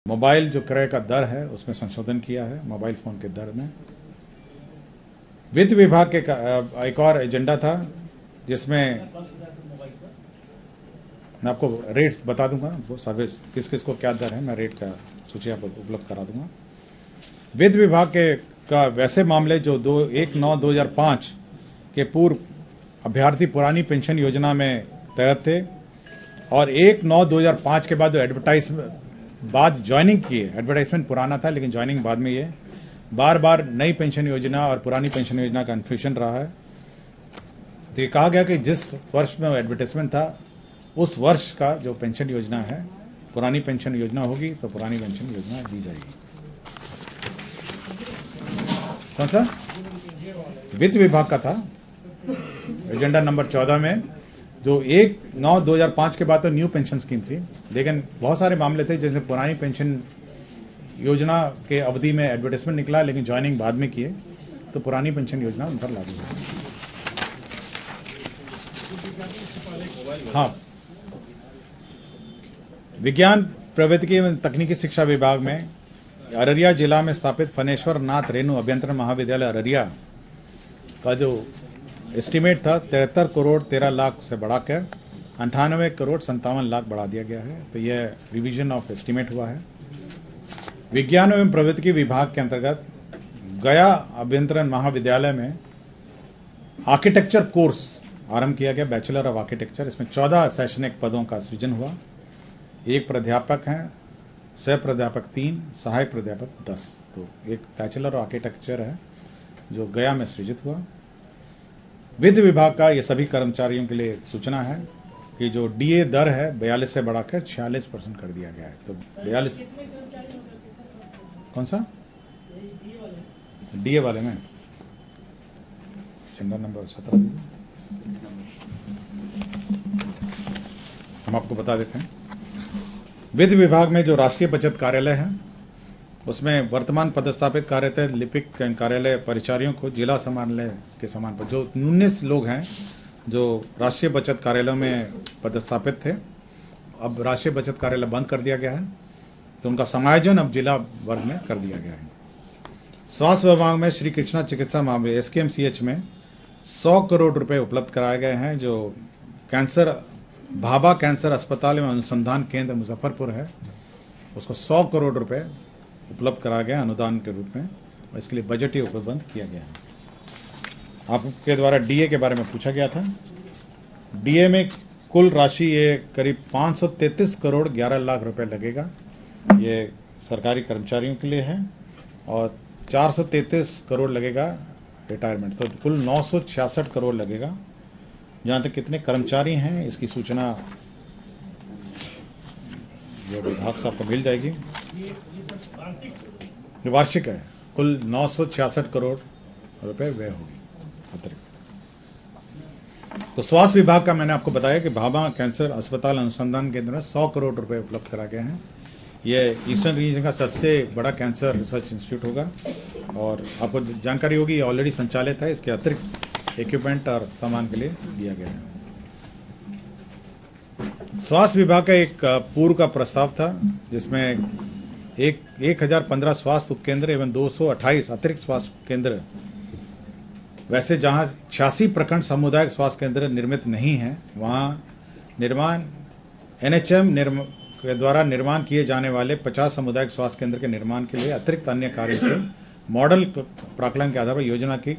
Mobile जो क्रय का दर है उसमें संशोधन किया है, मोबाइल फोन के दर में। वित्त विभाग के एक और एजेंडा था जिसमें मैं आपको रेट्स बता दूंगा, वो सर्विस किस किस को क्या दर है, मैं रेट का सूची आपको उपलब्ध करा दूंगा। वित्त विभाग का वैसे मामले जो 1/9/2005 के पूर्व अभ्यर्थी पुरानी पेंशन योजना में तहत थे और 1/9/2005 के बाद बाद ज्वाइनिंग की है, एडवर्टाइजमेंट पुराना था लेकिन ज्वाइनिंग बाद में, ये बार बार नई पेंशन योजना और पुरानी पेंशन योजना का कन्फ्यूजन रहा है। तो ये कहा गया कि जिस वर्ष में एडवर्टाइजमेंट था उस वर्ष का जो पेंशन योजना है, पुरानी पेंशन योजना होगी तो पुरानी पेंशन योजना दी जाएगी। कौन सा? वित्त विभाग का था एजेंडा नंबर 14 में, जो 1/9/2005 के बाद तो न्यू पेंशन स्कीम थी, लेकिन बहुत सारे मामले थे जिसमें पुरानी पेंशन योजना के अवधि में एडवर्टाइजमेंट निकला लेकिन ज्वाइनिंग बाद में किए, तो पुरानी पेंशन योजना उन पर लागू है। हाँ, विज्ञान प्रौद्योगिकी एवं तकनीकी शिक्षा विभाग में अररिया जिला में स्थापित फनेश्वर नाथ रेणु अभियंत्रण महाविद्यालय अररिया का जो एस्टीमेट था 73 करोड़ 13 लाख से बढ़ाकर 98 करोड़ 57 लाख बढ़ा दिया गया है। तो यह रिवीजन ऑफ एस्टीमेट हुआ है। विज्ञान एवं प्रौद्योगिकी विभाग के अंतर्गत गया अभियंत्रण महाविद्यालय में आर्किटेक्चर कोर्स आरंभ किया गया, बैचलर ऑफ आर्किटेक्चर। इसमें 14 शैक्षणिक पदों का सृजन हुआ। एक प्राध्यापक हैं, सह प्राध्यापक 3, सहायक प्राध्यापक 10। तो एक बैचलर ऑफ आर्किटेक्चर है जो गया में सृजित हुआ। वित्त विभाग का ये सभी कर्मचारियों के लिए सूचना है कि जो डीए दर है 42 से बढ़ाकर 46% कर दिया गया है। तो 42 कौन सा डीए वाले में एजेंडा नंबर 17 हम आपको बता देते हैं। वित्त विभाग में जो राष्ट्रीय बचत कार्यालय है उसमें वर्तमान पदस्थापित कार्यरत लिपिक कार्यालय परिचारियों को जिला समान्यालय के समान पर, जो 19 लोग हैं जो राष्ट्रीय बचत कार्यालयों में पदस्थापित थे, अब राष्ट्रीय बचत कार्यालय बंद कर दिया गया है, तो उनका समायोजन अब जिला वर्ग में कर दिया गया है। स्वास्थ्य विभाग में श्री कृष्णा चिकित्सा महाविद्यालय SKMCH में 100 करोड़ रुपए उपलब्ध कराए गए हैं। जो भाभा कैंसर अस्पताल एवं अनुसंधान केंद्र मुजफ्फरपुर है, उसको 100 करोड़ रुपए उपलब्ध कराया गया अनुदान के रूप में, और इसके लिए बजट ही उपलब्ध किया गया है। आपके द्वारा डीए के बारे में पूछा गया था। डीए में कुल राशि ये करीब 533 करोड़ 11 लाख रुपए लगेगा। ये सरकारी कर्मचारियों के लिए है और 433 करोड़ लगेगा रिटायरमेंट, तो कुल 966 करोड़ लगेगा। जहाँ तक कितने कर्मचारी हैं इसकी सूचना जो विभाग से आपको मिल जाएगी। वार्षिक है, कुल 966 करोड़ रुपए व्यय होगी अतिरिक्त। तो स्वास्थ्य विभाग का मैंने आपको बताया कि भाभा कैंसर अस्पताल अनुसंधान केंद्र में 100 करोड़ रुपए उपलब्ध करा गए हैं। ये ईस्टर्न रीजन का सबसे बड़ा कैंसर रिसर्च इंस्टीट्यूट होगा और आपको जानकारी होगी ये ऑलरेडी संचालित है। इसके अतिरिक्त इक्विपमेंट और सामान के लिए दिया गया है। स्वास्थ्य विभाग का एक पूर्व का प्रस्ताव था जिसमें 1015 स्वास्थ्य उपकेंद्र एवं 228 अतिरिक्त स्वास्थ्य केंद्र, वैसे जहां 86 प्रखंड सामुदायिक स्वास्थ्य केंद्र निर्मित नहीं है, वहां निर्माण NHM के द्वारा निर्माण किए जाने वाले 50 सामुदायिक स्वास्थ्य केंद्र के निर्माण के लिए अतिरिक्त अन्य कार्यों के मॉडल प्राकलन के आधार पर योजना की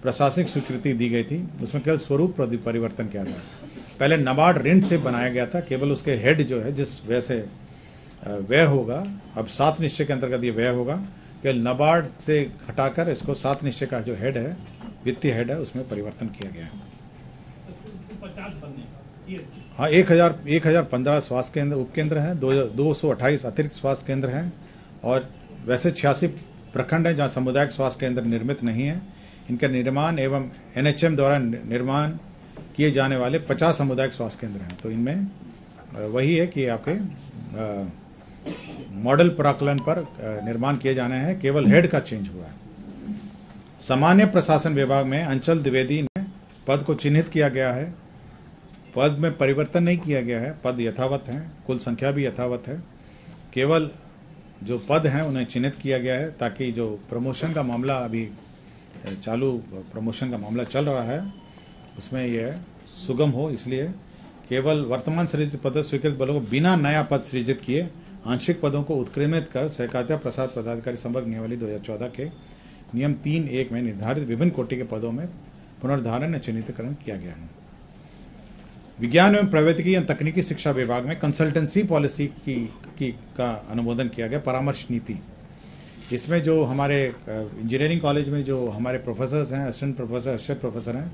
प्रशासनिक स्वीकृति दी गई थी। उसमें केवल स्वरूप परिवर्तन किया गया। पहले नाबार्ड ऋण से बनाया गया था, केवल उसके हेड जो है जिस वजह से व्यय होगा, अब 7 निश्चय के अंतर्गत ये व्यय होगा, केवल नाबार्ड से हटाकर इसको 7 निश्चय का जो हेड है, वित्तीय हेड है, उसमें परिवर्तन किया गया है। हाँ, 1015 स्वास्थ्य केंद्र उपकेंद्र हैं, 228 अतिरिक्त स्वास्थ्य केंद्र हैं और वैसे 86 प्रखंड हैं जहाँ सामुदायिक स्वास्थ्य केंद्र निर्मित नहीं है। इनका निर्माण एवं NHM द्वारा निर्माण किए जाने वाले 50 सामुदायिक स्वास्थ्य केंद्र हैं। तो इनमें वही है कि आपके मॉडल प्राकलन पर निर्माण किए जाने हैं, केवल हेड का चेंज हुआ है। सामान्य प्रशासन विभाग में अंचल द्विवेदी ने पद को चिन्हित किया गया है, पद में परिवर्तन नहीं किया गया है, पद यथावत हैं, कुल संख्या भी यथावत है। केवल जो पद हैं उन्हें चिन्हित किया गया है ताकि जो प्रमोशन का मामला अभी प्रमोशन का मामला चल रहा है उसमें यह सुगम हो, इसलिए केवल वर्तमान सृजित पद स्वीकृत बलों को बिना नया पद सृजित किए आंशिक पदों को उत्क्रमित कर सहकारिता प्रसाद पदाधिकारी संवर्ग नियमावली 2014 के नियम 3(1) में निर्धारित विभिन्न कोटि के पदों में पुनर्धारण चिन्हितकरण किया गया है। विज्ञान एवं प्रौद्योगिकी एवं तकनीकी शिक्षा विभाग में कंसल्टेंसी पॉलिसी का अनुमोदन किया गया, परामर्श नीति। इसमें जो हमारे इंजीनियरिंग कॉलेज में जो हमारे प्रोफेसर्स हैं, असिस्टेंट प्रोफेसर, असिस्टेंट प्रोफेसर हैं,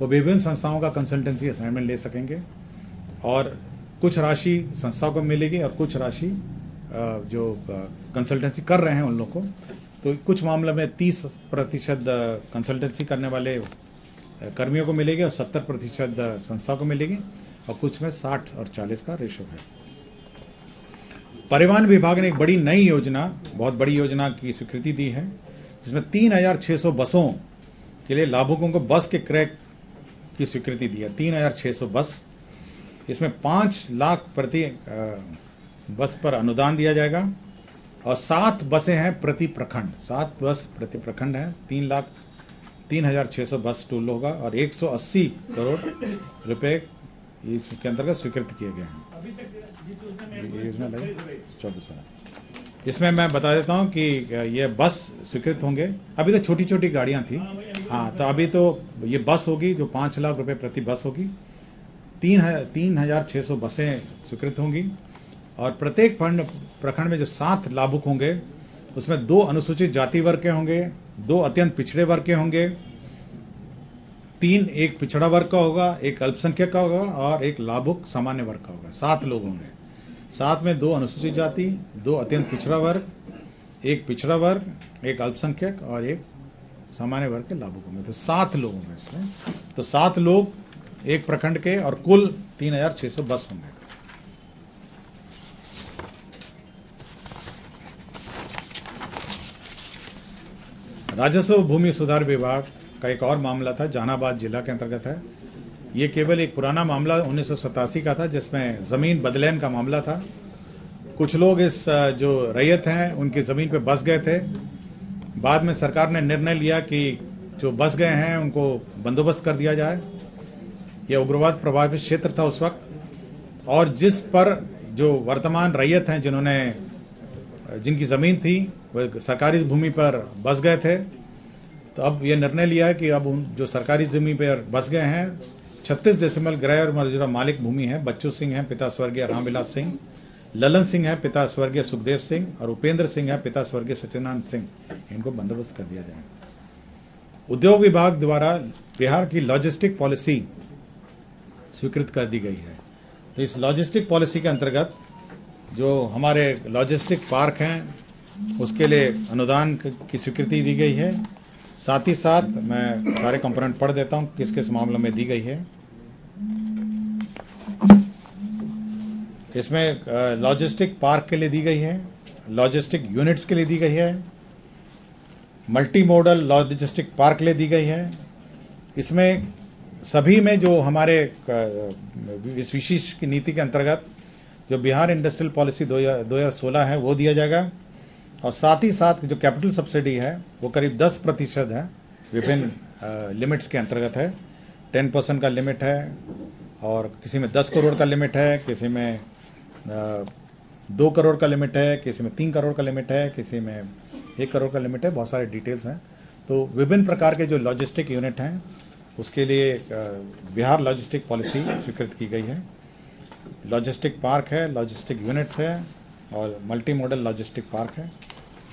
वो विभिन्न संस्थाओं का कंसल्टेंसी असाइनमेंट ले सकेंगे और कुछ राशि संस्था को मिलेगी और कुछ राशि जो कंसल्टेंसी कर रहे हैं उन लोगों को, तो कुछ मामलों में 30% कंसल्टेंसी करने वाले कर्मियों को मिलेगी और 70% संस्था को मिलेगी और कुछ में 60 और 40 का रेशो है। परिवहन विभाग ने एक बड़ी नई योजना, बहुत बड़ी योजना की स्वीकृति दी है, जिसमें 3600 बसों के लिए लाभुकों को बस के क्रय की स्वीकृति दी है। 3600 बस, इसमें 5 लाख प्रति बस पर अनुदान दिया जाएगा और 7 बसें हैं प्रति प्रखंड, 7 बस प्रति प्रखंड है। 3,600 बस टूल होगा और 180 करोड़ रुपए इसके अंतर्गत स्वीकृत किए गए हैं। इसमें मैं बता देता हूं कि ये बस स्वीकृत होंगे। अभी तो छोटी छोटी गाड़ियां थी, हाँ, तो अभी तो ये बस होगी जो 5 लाख रुपए प्रति बस होगी। 3,600 बसें स्वीकृत होंगी और प्रत्येक प्रखंड में जो 7 लाभुक होंगे उसमें 2 अनुसूचित जाति वर्ग के होंगे, 2 अत्यंत पिछड़े वर्ग के होंगे, 3 एक पिछड़ा वर्ग का होगा, 1 अल्पसंख्यक का होगा और 1 लाभुक सामान्य वर्ग का होगा। 7 लोग होंगे, 7 में 2 अनुसूचित जाति, 2 अत्यंत पिछड़ा वर्ग, 1 पिछड़ा वर्ग, 1 अल्पसंख्यक और 1 सामान्य वर्ग के लाभुक होंगे। तो 7 लोग होंगे इसमें, तो 7 लोग एक प्रखंड के और कुल 3,600 बस होंगे। राजस्व भूमि सुधार विभाग का एक और मामला था, जहानाबाद जिला के अंतर्गत है। ये केवल एक पुराना मामला 1987 का था, जिसमें जमीन बदलैन का मामला था। कुछ लोग इस जो रैयत हैं उनकी जमीन पे बस गए थे। बाद में सरकार ने निर्णय लिया कि जो बस गए हैं उनको बंदोबस्त कर दिया जाए। यह उग्रवाद प्रभावित क्षेत्र था उस वक्त, और जिस पर जो वर्तमान रैयत हैं जिनकी जमीन थी वह सरकारी भूमि पर बस गए थे, तो अब यह निर्णय लिया है कि अब जो सरकारी जमीन पर बस गए हैं 36 डेसिमल गृह और मौजूदा मालिक भूमि है। बच्चू सिंह है पिता स्वर्गीय रामविलास सिंह, ललन सिंह है पिता स्वर्गीय सुखदेव सिंह और उपेंद्र सिंह है पिता स्वर्गीय सत्यनारायण सिंह। इनको बंदोबस्त कर दिया जाए। उद्योग विभाग द्वारा बिहार की लॉजिस्टिक पॉलिसी स्वीकृत कर दी गई है। तो इस लॉजिस्टिक पॉलिसी के अंतर्गत जो हमारे लॉजिस्टिक पार्क हैं उसके लिए अनुदान की स्वीकृति दी गई है। साथ ही साथ मैं सारे कंपोनेंट पढ़ देता हूं किस किस मामलों में दी गई है। इसमें लॉजिस्टिक पार्क के लिए दी गई है, लॉजिस्टिक यूनिट्स के लिए दी गई है, मल्टी मॉडल लॉजिस्टिक पार्क के लिए दी गई है। इसमें सभी में जो हमारे इस विशेष नीति के अंतर्गत जो बिहार इंडस्ट्रियल पॉलिसी 2016 है वो दिया जाएगा, और साथ ही साथ जो कैपिटल सब्सिडी है वो करीब 10% है, विभिन्न लिमिट्स के अंतर्गत है। 10% का लिमिट है और किसी में 10 करोड़ का लिमिट है, किसी में 2 करोड़ का लिमिट है, किसी में 3 करोड़ का लिमिट है, किसी में 1 करोड़ का लिमिट है। बहुत सारे डिटेल्स हैं। तो विभिन्न प्रकार के जो लॉजिस्टिक यूनिट हैं उसके लिए बिहार लॉजिस्टिक पॉलिसी स्वीकृत की गई है। लॉजिस्टिक पार्क है, लॉजिस्टिक यूनिट्स है और मल्टी मॉडल लॉजिस्टिक पार्क है।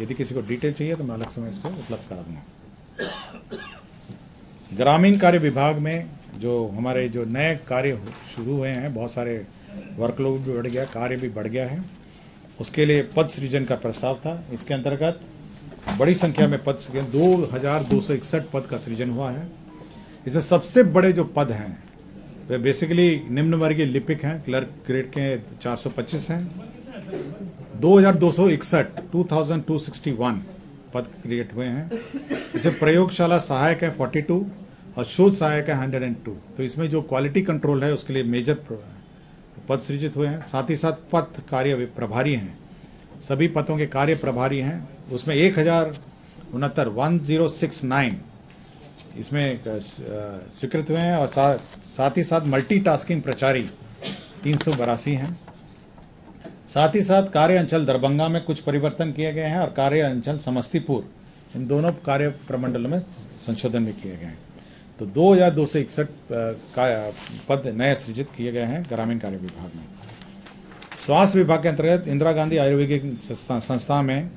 यदि किसी को डिटेल चाहिए तो मैं अलग से इसको उपलब्ध करा दूंगा। ग्रामीण कार्य विभाग में जो हमारे जो नए कार्य शुरू हुए हैं, बहुत सारे वर्कलोड भी बढ़ गया, कार्य भी बढ़ गया है, उसके लिए पद सृजन का प्रस्ताव था। इसके अंतर्गत बड़ी संख्या में पद सृजन 2261 पद का सृजन हुआ है। इसमें सबसे बड़े जो पद हैं वे बेसिकली निम्न वर्गीय लिपिक हैं, क्लर्क ग्रेड के 425 हैं। 2261 पद क्रिएट हुए हैं। इसमें प्रयोगशाला सहायक है 42 और शोध सहायक है 102। तो इसमें जो क्वालिटी कंट्रोल है उसके लिए मेजर पद सृजित हुए हैं। साथ ही साथ पद कार्य प्रभारी हैं सभी पदों के कार्य प्रभारी हैं। उसमें 1069 इसमें स्वीकृत हुए हैं और साथ ही साथ मल्टीटास्किंग प्रचारी 382 हैं। साथ ही साथ कार्य अंचल दरभंगा में कुछ परिवर्तन किए गए हैं और कार्य अंचल समस्तीपुर, इन दोनों कार्य प्रमंडलों में संशोधन भी किए गए हैं। तो 2261 पद नए सृजित किए गए हैं ग्रामीण कार्य विभाग में। स्वास्थ्य विभाग के अंतर्गत इंदिरा गांधी आयुर्वेदिक संस्था में